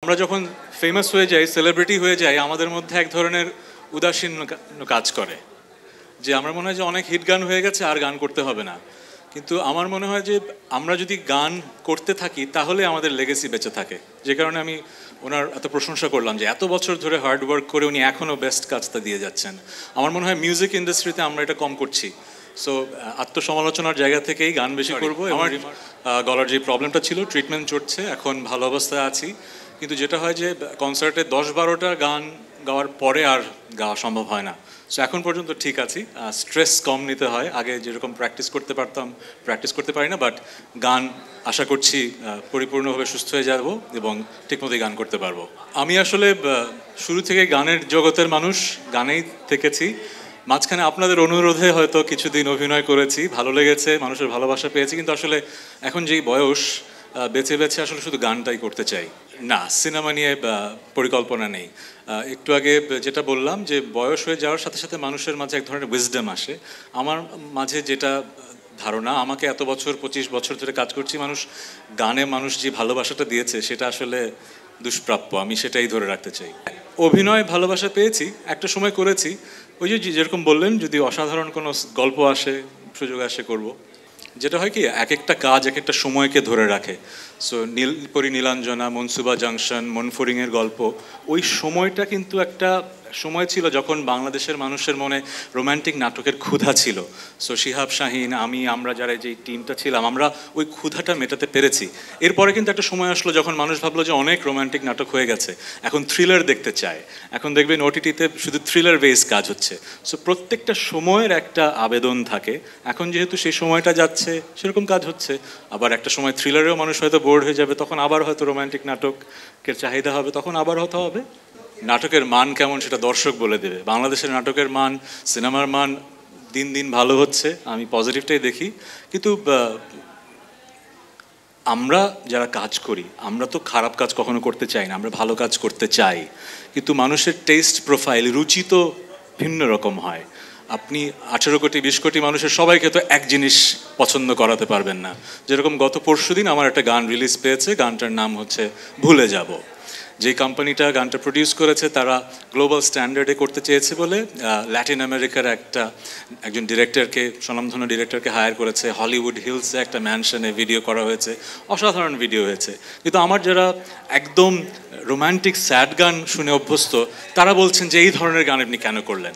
আমরা যখন ফেমাস হয়ে যাই, সেলিব্রিটি হয়ে যাই, আমাদের মধ্যে এক ধরনের উদাসীন কাজ করে, যে আমার মনে হয় যে অনেক হিট গান হয়ে গেছে, আর গান করতে হবে না। কিন্তু আমার মনে হয় যে আমরা যদি গান করতে থাকি তাহলে আমাদের লেগেসি বেঁচে থাকে। যে কারণে আমি ওনার এত প্রশংসা করলাম যে এত বছর ধরে হার্ড ওয়ার্ক করে উনি এখনও বেস্ট কাজটা দিয়ে যাচ্ছেন। আমার মনে হয় মিউজিক ইন্ডাস্ট্রিতে আমরা এটা কম করছি। সো আত্মসমালোচনার জায়গা থেকেই গান বেশি করবো। আমার গলার যে প্রবলেমটা ছিল, ট্রিটমেন্ট চলছে, এখন ভালো অবস্থায় আছি। কিন্তু যেটা হয় যে কনসার্টে 10-12টা গান গাওয়ার পরে আর গাওয়া সম্ভব হয় না। সো এখন পর্যন্ত ঠিক আছি, স্ট্রেস কম নিতে হয়। আগে যেরকম প্র্যাকটিস করতে পারতাম প্র্যাকটিস করতে পারি না, বাট গান আশা করছি পরিপূর্ণভাবে সুস্থ হয়ে যাব এবং ঠিকমতোই গান করতে পারবো। আমি আসলে শুরু থেকে গানের জগতের মানুষ, গানেই থেকেছি। মাঝখানে আপনাদের অনুরোধে হয়তো কিছুদিন অভিনয় করেছি, ভালো লেগেছে, মানুষের ভালোবাসা পেয়েছি। কিন্তু আসলে এখন যেই বয়স, বেছে বেছে আসলে শুধু গানটাই করতে চাই। না, সিনেমা নিয়ে পরিকল্পনা নেই। একটু আগে যেটা বললাম যে বয়স হয়ে যাওয়ার সাথে সাথে মানুষের মাঝে এক ধরনের উইজডম আসে। আমার মাঝে যেটা ধারণা, আমাকে এত বছর 25 বছর ধরে কাজ করছি, গানে মানুষ যে ভালোবাসাটা দিয়েছে সেটা আসলে দুষ্প্রাপ্য। আমি সেটাই ধরে রাখতে চাই। অভিনয় ভালোবাসা পেয়েছি, একটা সময় করেছি। ওই যে যেরকম বললেন, যদি অসাধারণ কোনো গল্প আসে, সুযোগ আসে, করব। যেটা হয় কি, এক একটা কাজ এক একটা সময়কে ধরে রাখে। সো নীলপরি নীলাঞ্জনা, মনসুবা জাংশন, মনফুরিংয়ের গল্প, ওই সময়টা কিন্তু একটা সময় ছিল যখন বাংলাদেশের মানুষের মনে রোম্যান্টিক নাটকের ক্ষুধা ছিল। সো শিহাব শাহিন, আমরা যারা যেই টিমটা ছিলাম, আমরা ওই ক্ষুধাটা মেটাতে পেরেছি। এরপরে কিন্তু একটা সময় আসলো যখন মানুষ ভাবলো যে অনেক রোম্যান্টিক নাটক হয়ে গেছে, এখন থ্রিলার দেখতে চায়। এখন দেখবেন ওটিটিতে শুধু থ্রিলার বেস কাজ হচ্ছে। সো প্রত্যেকটা সময়ের একটা আবেদন থাকে। এখন যেহেতু সেই সময়টা যাচ্ছে, সেরকম কাজ হচ্ছে। আবার একটা সময় থ্রিলারেও মানুষ হয়তো বোর্ড হয়ে যাবে, তখন আবার হয়তো রোম্যান্টিক নাটকের চাহিদা হবে, তখন আবার হতে হবে। নাটকের মান কেমন সেটা দর্শক বলে দেবে। বাংলাদেশের নাটকের মান, সিনেমার মান দিন দিন ভালো হচ্ছে, আমি পজিটিভটাই দেখি। কিন্তু আমরা যারা কাজ করি, আমরা তো খারাপ কাজ কখনো করতে চাই না, আমরা ভালো কাজ করতে চাই। কিন্তু মানুষের টেস্ট প্রোফাইল, রুচি তো ভিন্ন রকম হয়। আপনি 18 কোটি 20 কোটি মানুষের সবাইকে তো এক জিনিস পছন্দ করাতে পারবেন না। যেরকম গত পরশুদিন আমার একটা গান রিলিজ পেয়েছে, গানটার নাম হচ্ছে ভুলে যাব। যে কোম্পানিটা গানটা প্রডিউস করেছে তারা গ্লোবাল স্ট্যান্ডার্ডে করতে চেয়েছে বলে ল্যাটিন আমেরিকার একজন ডিরেক্টরকে, স্বনামধন্য ডিরেক্টরকে হায়ার করেছে। হলিউড হিলসে একটা ম্যানশনে ভিডিও করা হয়েছে, অসাধারণ ভিডিও হয়েছে। কিন্তু আমার যারা একদম রোম্যান্টিক স্যাড গান শুনে অভ্যস্ত, তারা বলছেন যে এই ধরনের গান আপনি কেন করলেন।